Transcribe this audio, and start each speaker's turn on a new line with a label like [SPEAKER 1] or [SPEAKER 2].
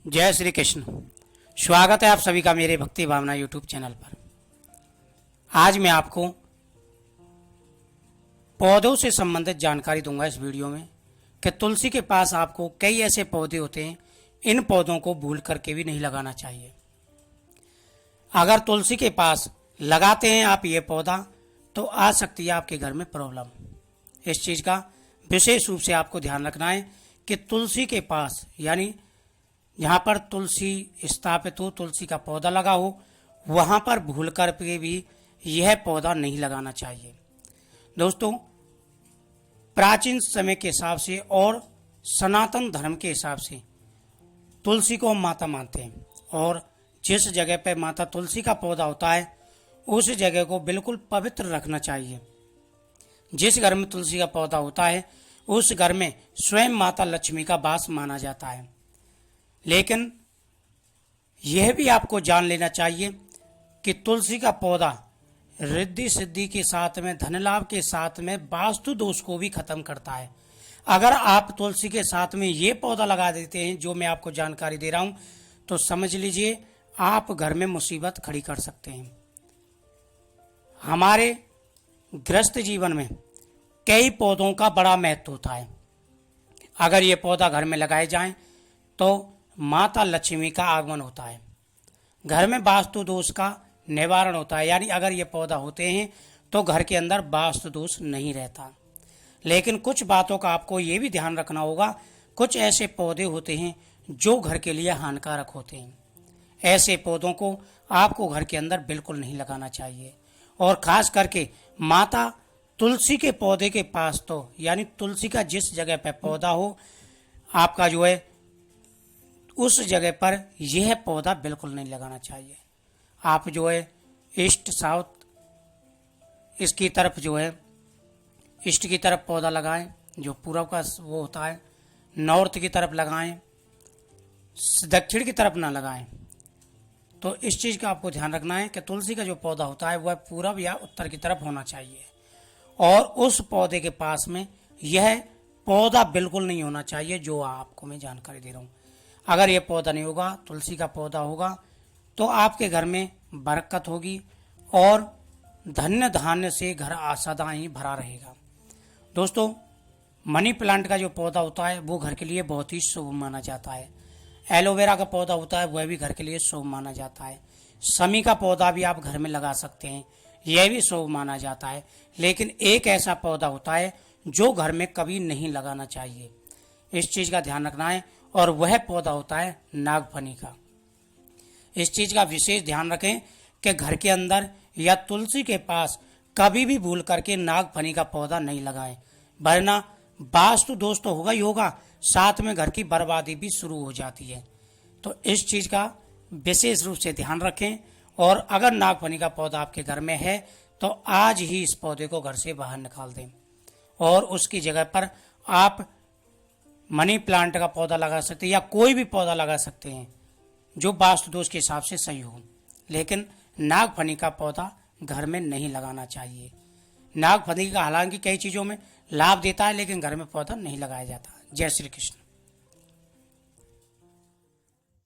[SPEAKER 1] जय श्री कृष्ण। स्वागत है आप सभी का मेरे भक्ति भावना यूट्यूब चैनल पर। आज मैं आपको पौधों से संबंधित जानकारी दूंगा इस वीडियो में कि तुलसी के पास आपको कई ऐसे पौधे होते हैं, इन पौधों को भूल करके भी नहीं लगाना चाहिए। अगर तुलसी के पास लगाते हैं आप ये पौधा तो आ सकती है आपके घर में प्रॉब्लम। इस चीज़ का विशेष रूप से आपको ध्यान रखना है कि तुलसी के पास यानी जहाँ पर तुलसी स्थापित हो, तुलसी का पौधा लगा हो, वहाँ पर भूल कर के भी यह पौधा नहीं लगाना चाहिए। दोस्तों, प्राचीन समय के हिसाब से और सनातन धर्म के हिसाब से तुलसी को हम माता मानते हैं और जिस जगह पर माता तुलसी का पौधा होता है उस जगह को बिल्कुल पवित्र रखना चाहिए। जिस घर में तुलसी का पौधा होता है उस घर में स्वयं माता लक्ष्मी का वास माना जाता है। लेकिन यह भी आपको जान लेना चाहिए कि तुलसी का पौधा रिद्धि सिद्धि के साथ में, धन लाभ के साथ में वास्तु दोष को भी खत्म करता है। अगर आप तुलसी के साथ में ये पौधा लगा देते हैं जो मैं आपको जानकारी दे रहा हूं, तो समझ लीजिए आप घर में मुसीबत खड़ी कर सकते हैं। हमारे गृहस्थ जीवन में कई पौधों का बड़ा महत्व होता है। अगर ये पौधा घर में लगाए जाएं तो माता लक्ष्मी का आगमन होता है, घर में वास्तु दोष का निवारण होता है। यानी अगर ये पौधा होते हैं तो घर के अंदर वास्तु दोष नहीं रहता। लेकिन कुछ बातों का आपको ये भी ध्यान रखना होगा, कुछ ऐसे पौधे होते हैं जो घर के लिए हानिकारक होते हैं। ऐसे पौधों को आपको घर के अंदर बिल्कुल नहीं लगाना चाहिए। और खास करके माता तुलसी के पौधे के पास तो यानी तुलसी का जिस जगह पर पौधा हो आपका जो है उस जगह पर यह पौधा बिल्कुल नहीं लगाना चाहिए। आप जो है ईस्ट साउथ इसकी तरफ जो है ईस्ट की तरफ पौधा लगाएं, जो पूर्व का वो होता है, नॉर्थ की तरफ लगाएं, दक्षिण की तरफ ना लगाएं। तो इस चीज़ का आपको ध्यान रखना है कि तुलसी का जो पौधा होता है वह पूरब या उत्तर की तरफ होना चाहिए और उस पौधे के पास में यह पौधा बिल्कुल नहीं होना चाहिए जो आपको मैं जानकारी दे रहा हूँ। अगर ये पौधा नहीं होगा, तुलसी का पौधा होगा, तो आपके घर में बरकत होगी और धन्य धान्य से घर सदा ही भरा रहेगा। दोस्तों, मनी प्लांट का जो पौधा होता है वो घर के लिए बहुत ही शुभ माना जाता है। एलोवेरा का पौधा होता है वह भी घर के लिए शुभ माना जाता है। शमी का पौधा भी आप घर में लगा सकते हैं, यह भी शुभ माना जाता है। लेकिन एक ऐसा पौधा होता है जो घर में कभी नहीं लगाना चाहिए, इस चीज़ का ध्यान रखना है, और वह पौधा होता है नागफनी का। इस चीज़ का विशेष ध्यान रखें कि घर के अंदर या तुलसी के पास कभी भी भूल करके नागफनी का पौधा नहीं लगाएं, वरना वास्तु दोष तो होगा ही होगा, साथ में घर की बर्बादी भी शुरू हो जाती है। तो इस चीज़ का विशेष रूप से ध्यान रखें। और अगर नागफनी का पौधा आपके घर में है तो आज ही इस पौधे को घर से बाहर निकाल दें और उसकी जगह पर आप मनी प्लांट का पौधा लगा सकते हैं या कोई भी पौधा लगा सकते हैं जो वास्तु दोष के हिसाब से सही हो। लेकिन नागफनी का पौधा घर में नहीं लगाना चाहिए। नागफनी का हालांकि कई चीज़ों में लाभ देता है लेकिन घर में पौधा नहीं लगाया जाता। जय श्री कृष्ण।